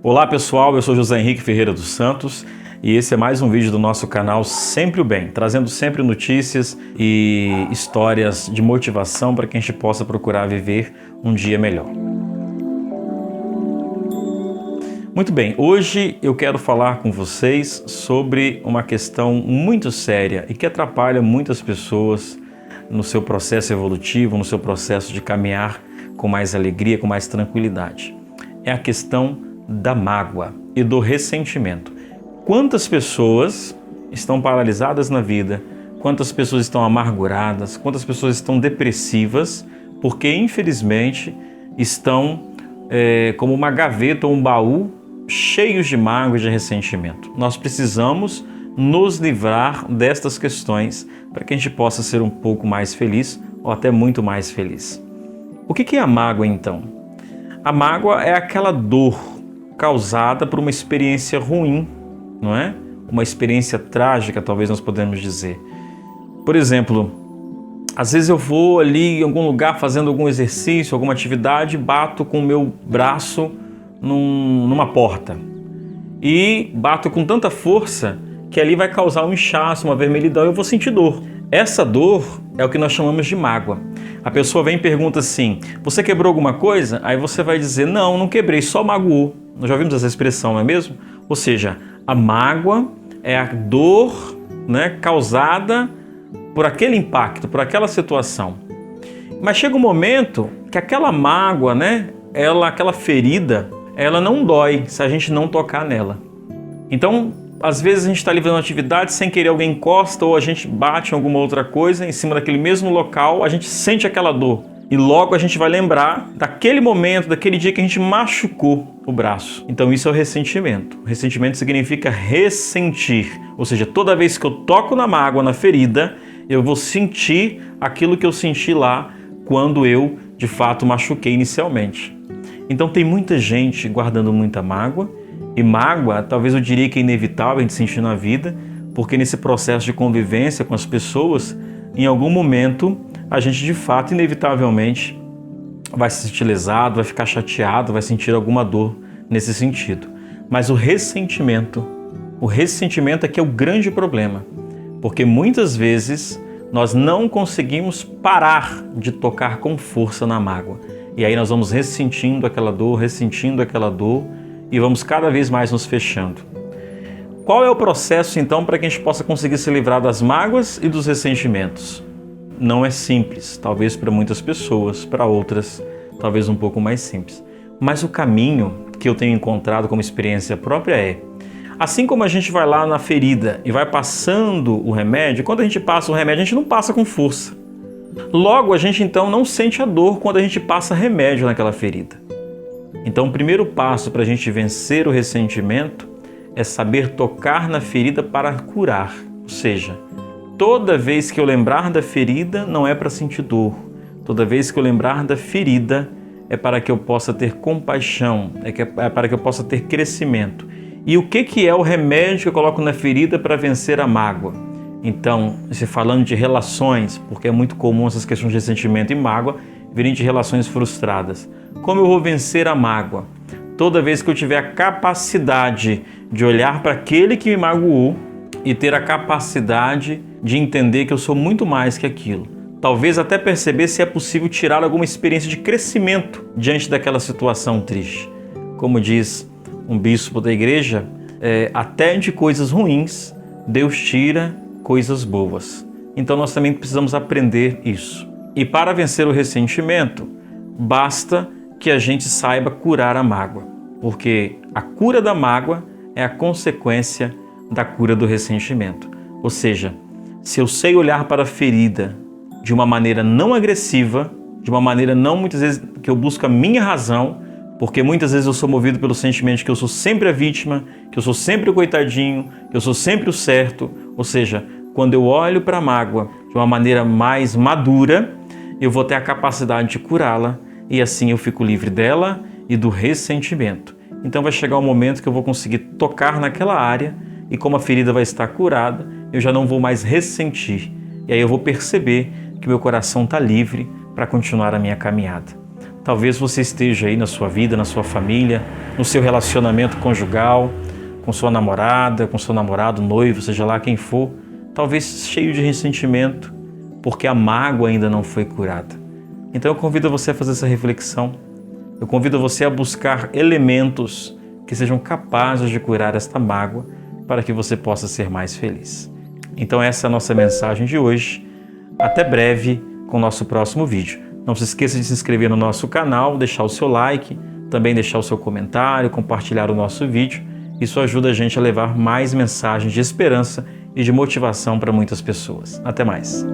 Olá pessoal, eu sou José Henrique Ferreira dos Santos e esse é mais um vídeo do nosso canal Sempre o Bem, trazendo sempre notícias e histórias de motivação para que a gente possa procurar viver um dia melhor. Muito bem, hoje eu quero falar com vocês sobre uma questão muito séria e que atrapalha muitas pessoas no seu processo evolutivo, no seu processo de caminhar com mais alegria, com mais tranquilidade. É a questão da mágoa e do ressentimento. Quantas pessoas estão paralisadas na vida, quantas pessoas estão amarguradas, quantas pessoas estão depressivas, porque infelizmente estão como uma gaveta ou um baú cheios de mágoa e de ressentimento. Nós precisamos nos livrar destas questões para que a gente possa ser um pouco mais feliz ou até muito mais feliz. O que é a mágoa então? A mágoa é aquela dor causada por uma experiência ruim, não é? Uma experiência trágica, talvez nós podemos dizer. Por exemplo, às vezes eu vou ali em algum lugar fazendo algum exercício, alguma atividade, bato com o meu braço numa porta e bato com tanta força que ali vai causar um inchaço, uma vermelhidão e eu vou sentir dor. Essa dor é o que nós chamamos de mágoa. A pessoa vem e pergunta assim, você quebrou alguma coisa? Aí você vai dizer, não quebrei, só magoou. Nós já ouvimos essa expressão, não é mesmo? Ou seja, a mágoa é a dor, causada por aquele impacto, por aquela situação. Mas chega um momento que aquela mágoa, aquela ferida, ela não dói se a gente não tocar nela. Então, às vezes a gente está ali fazendo uma atividade, sem querer alguém encosta ou a gente bate em alguma outra coisa, em cima daquele mesmo local, a gente sente aquela dor. E logo a gente vai lembrar daquele momento, daquele dia que a gente machucou o braço. Então isso é o ressentimento. O ressentimento significa ressentir. Ou seja, toda vez que eu toco na mágoa, na ferida, eu vou sentir aquilo que eu senti lá quando eu, de fato, machuquei inicialmente. Então tem muita gente guardando muita mágoa. E mágoa, talvez eu diria que é inevitável a gente sentir na vida, porque nesse processo de convivência com as pessoas, em algum momento, a gente de fato, inevitavelmente, vai se sentir lesado, vai ficar chateado, vai sentir alguma dor nesse sentido. Mas o ressentimento é que é o grande problema, porque muitas vezes nós não conseguimos parar de tocar com força na mágoa. E aí nós vamos ressentindo aquela dor, e vamos cada vez mais nos fechando. Qual é o processo, então, para que a gente possa conseguir se livrar das mágoas e dos ressentimentos? Não é simples, talvez para muitas pessoas, para outras, talvez um pouco mais simples. Mas o caminho que eu tenho encontrado como experiência própria é, assim como a gente vai lá na ferida e vai passando o remédio, quando a gente passa o remédio, a gente não passa com força. Logo, a gente então não sente a dor quando a gente passa remédio naquela ferida. Então, o primeiro passo para a gente vencer o ressentimento é saber tocar na ferida para curar. Ou seja, toda vez que eu lembrar da ferida, não é para sentir dor. Toda vez que eu lembrar da ferida, é para que eu possa ter compaixão, é para que eu possa ter crescimento. E o que é o remédio que eu coloco na ferida para vencer a mágoa? Então, se falando de relações, porque é muito comum essas questões de ressentimento e mágoa virem de relações frustradas. Como eu vou vencer a mágoa? Toda vez que eu tiver a capacidade de olhar para aquele que me magoou e ter a capacidade de entender que eu sou muito mais que aquilo. Talvez até perceber se é possível tirar alguma experiência de crescimento diante daquela situação triste. Como diz um bispo da igreja, até de coisas ruins, Deus tira coisas boas. Então nós também precisamos aprender isso. E para vencer o ressentimento, basta que a gente saiba curar a mágoa, porque a cura da mágoa é a consequência da cura do ressentimento. Ou seja, se eu sei olhar para a ferida de uma maneira não agressiva, de uma maneira não muitas vezes que eu busco a minha razão, porque muitas vezes eu sou movido pelo sentimento de que eu sou sempre a vítima, que eu sou sempre o coitadinho, que eu sou sempre o certo. Ou seja, quando eu olho para a mágoa de uma maneira mais madura, eu vou ter a capacidade de curá-la e assim eu fico livre dela e do ressentimento. Então vai chegar um momento que eu vou conseguir tocar naquela área e como a ferida vai estar curada, eu já não vou mais ressentir. E aí eu vou perceber que meu coração está livre para continuar a minha caminhada. Talvez você esteja aí na sua vida, na sua família, no seu relacionamento conjugal, com sua namorada, com seu namorado, noivo, seja lá quem for, talvez cheio de ressentimento, porque a mágoa ainda não foi curada. Então eu convido você a fazer essa reflexão. Eu convido você a buscar elementos que sejam capazes de curar esta mágoa para que você possa ser mais feliz. Então essa é a nossa mensagem de hoje. Até breve com o nosso próximo vídeo. Não se esqueça de se inscrever no nosso canal, deixar o seu like, também deixar o seu comentário, compartilhar o nosso vídeo. Isso ajuda a gente a levar mais mensagens de esperança e de motivação para muitas pessoas. Até mais!